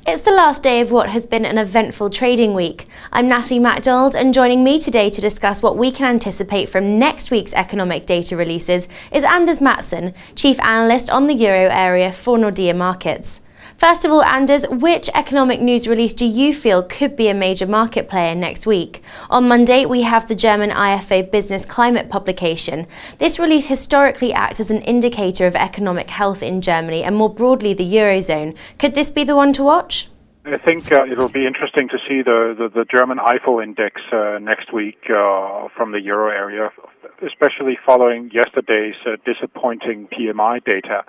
It's the last day of what has been an eventful trading week. I'm Natalie MacDonald, and joining me today to discuss what we can anticipate from next week's economic data releases is Anders Matzen, Chief Analyst on the Euro area for Nordea Markets. First of all, Anders, which economic news release do you feel could be a major market player next week? On Monday, we have the German IFO Business Climate publication. This release historically acts as an indicator of economic health in Germany and more broadly the Eurozone. Could this be the one to watch? I think it'll be interesting to see the German IFO index next week from the euro area, especially following yesterday's disappointing PMI data,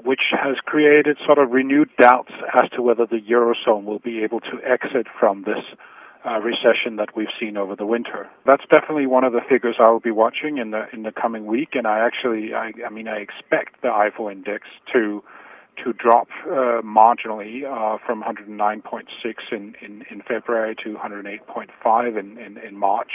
which has created sort of renewed doubts as to whether the Eurozone will be able to exit from this recession that we've seen over the winter. That's definitely one of the figures I will be watching in the coming week, and I expect the IFO index to drop marginally from 109.6 in February to 108.5 in March,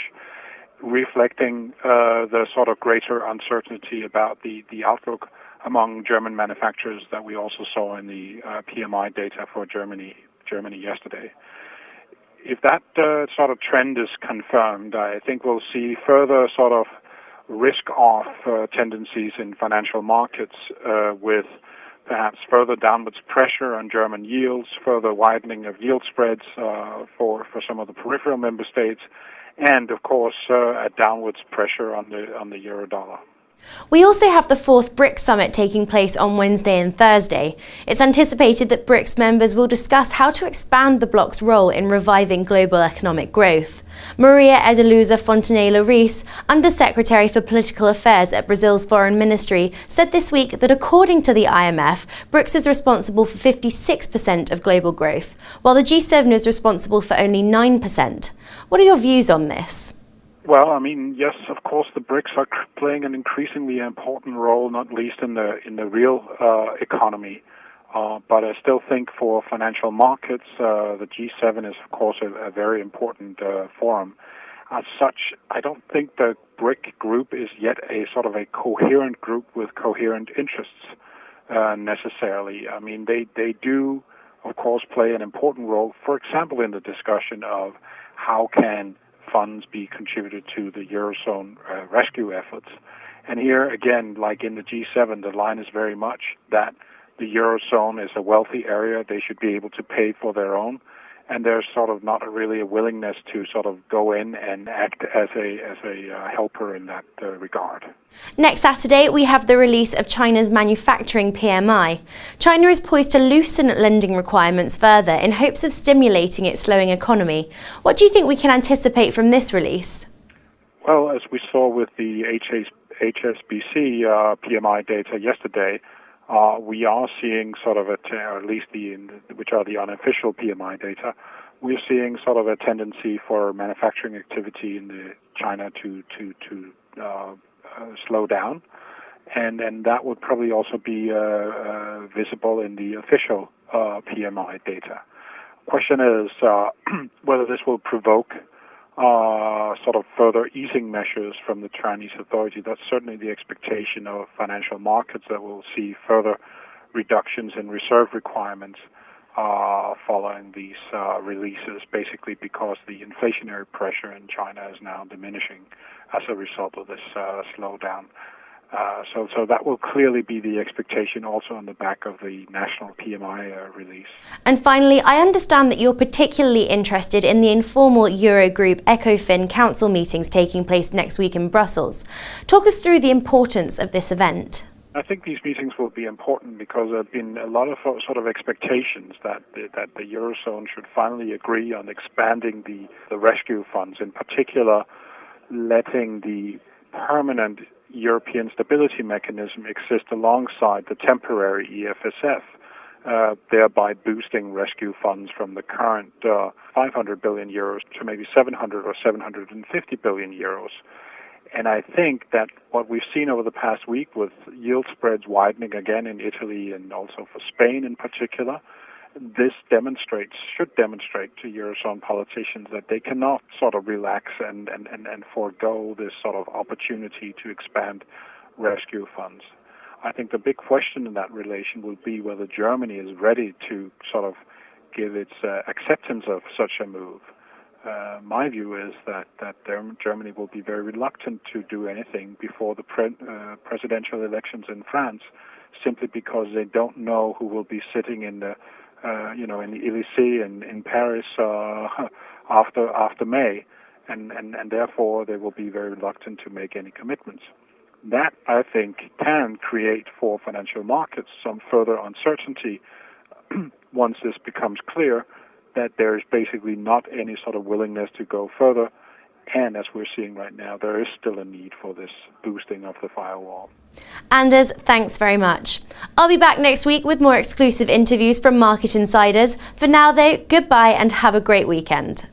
reflecting the sort of greater uncertainty about the outlook among German manufacturers that we also saw in the PMI data for Germany yesterday. If that sort of trend is confirmed, I think we'll see further sort of risk-off tendencies in financial markets with perhaps further downwards pressure on German yields, further widening of yield spreads for some of the peripheral member states, and of course a downwards pressure on the euro dollar. We also have the fourth BRICS summit taking place on Wednesday and Thursday. It's anticipated that BRICS members will discuss how to expand the bloc's role in reviving global economic growth. Maria Edeleuza Fontanella Reis, Undersecretary for Political Affairs at Brazil's Foreign Ministry, said this week that according to the IMF, BRICS is responsible for 56% of global growth, while the G7 is responsible for only 9%. What are your views on this? Well, I mean, yes, of course, the BRICS are playing an increasingly important role, not least in the real economy. But I still think for financial markets, the G7 is, of course, a very important forum. As such, I don't think the BRIC group is yet a sort of a coherent group with coherent interests necessarily. I mean, they do, of course, play an important role, for example, in the discussion of how can funds be contributed to the Eurozone rescue efforts. And here, again, like in the G7, the line is very much that the Eurozone is a wealthy area. They should be able to pay for their own. And there's sort of not really a willingness to sort of go in and act as a helper in that regard. Next Saturday, we have the release of China's manufacturing PMI. China is poised to loosen lending requirements further in hopes of stimulating its slowing economy. What do you think we can anticipate from this release? Well, as we saw with the HSBC PMI data yesterday, we are seeing sort of or at least which are the unofficial PMI data, we're seeing sort of a tendency for manufacturing activity in China to slow down, and that would probably also be visible in the official PMI data. Question is whether this will provoke sort of further easing measures from the Chinese authority. That's certainly the expectation of financial markets, that we'll see further reductions in reserve requirements following these releases, basically because the inflationary pressure in China is now diminishing as a result of this slowdown. So that will clearly be the expectation also on the back of the national PMI release. And finally, I understand that you're particularly interested in the informal Eurogroup ECOFIN Council meetings taking place next week in Brussels. Talk us through the importance of this event. I think these meetings will be important because there have been a lot of sort of expectations that the Eurozone should finally agree on expanding the rescue funds, in particular letting the permanent European Stability Mechanism exist alongside the temporary EFSF, thereby boosting rescue funds from the current 500 billion euros to maybe 700 or 750 billion euros. And I think that what we've seen over the past week with yield spreads widening again in Italy and also for Spain in particular, this should demonstrate to Eurozone politicians that they cannot sort of relax and forego this sort of opportunity to expand rescue funds. I think the big question in that relation will be whether Germany is ready to sort of give its acceptance of such a move. My view is that Germany will be very reluctant to do anything before the presidential elections in France, simply because they don't know who will be sitting in the in the Élysée in Paris after May, and therefore they will be very reluctant to make any commitments. That, I think, can create for financial markets some further uncertainty once this becomes clear that there is basically not any sort of willingness to go further. And as we're seeing right now, there is still a need for this boosting of the firewall. Anders, thanks very much. I'll be back next week with more exclusive interviews from market insiders. For now, though, goodbye and have a great weekend.